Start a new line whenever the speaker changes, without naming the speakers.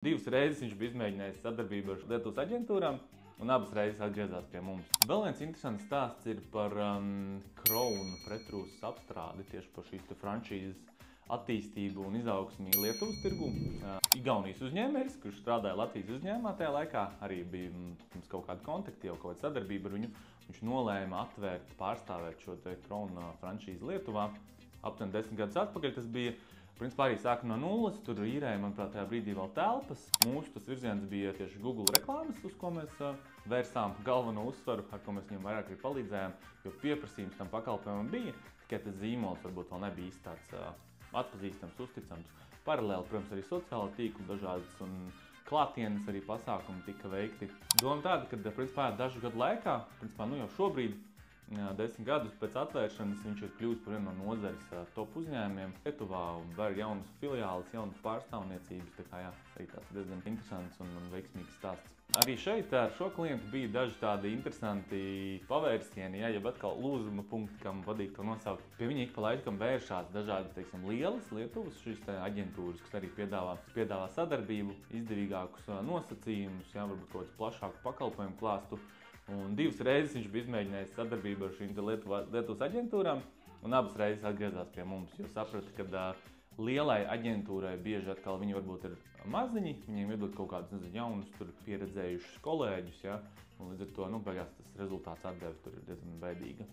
Divas reizes viņš bija izmēģinājis sadarbību ar Lietuvas aģentūrām, un abas reizes atgriezās pie mums. Vēl viens interesants stāsts ir par Crown pretrūsas apstrādi, tieši par šīs franšīzes attīstību un izaugsmi Lietuvas tirgū. Igaunijas uzņēmējs, kurš strādāja Latvijas uzņēmumā tajā laikā, arī bija mums kaut kāda kontakti, jau kaut kāda sadarbība ar viņu. Viņš nolēma atvērt, pārstāvēt šo te Crown franšīzi Lietuvā. Aptuveni 10 gadus atpakaļ tas bija. Principā arī sāka no nulles, tur īrēja, manuprāt, tajā brīdī vēl telpas. Mūsu tas virziens bija tieši Google reklāmas, uz ko mēs vērsām galveno uzsvaru, ar ko mēs viņam vairāk arī palīdzējām, jo pieprasījums tam pakalpojumam bija, tikai tas zīmols varbūt vēl nebija īsti tāds atpazīstams, uzticams. Paralēli, protams, arī sociāla tīkla dažādas un klātienes arī pasākumi tika veikti. Doma tāda, ka principā dažu gadu laikā, principā jau šobrīd, 10 gadus pēc atvēršanas viņš ir kļuvis par vienu no nozares top uzņēmumiem Lietuvā un var jaunas filiāles, jaunas pārstāvniecības. Tā kā jā, arī tāds diezgan interesants un veiksmīgs stāsts. Arī šeit ar šo klientu bija daži tādi interesanti pavērsieni, ja atkal lūzuma punkti, kam vadīgi to nosaukt. Pie viņa ik pa laikam vēršās dažādi, teiksim, lielas Lietuvas šīs aģentūras, kas arī piedāvā sadarbību, izdevīgākus nosacījumus, jā, varbūt kaut kāds plašāku pakalpojumu klāstu. Un divas reizes viņš bija izmēģinājis sadarbību ar šīm Lietuvas aģentūrām, un abas reizes atgriezās pie mums, jo saprata, ka lielai aģentūrai bieži atkal viņi varbūt ir maziņi, viņiem iedod kaut kādus jaunus, pieredzējušus kolēģus, ja? Un līdz ar to beigās tas rezultāts atdeve tur ir diezgan bēdīga.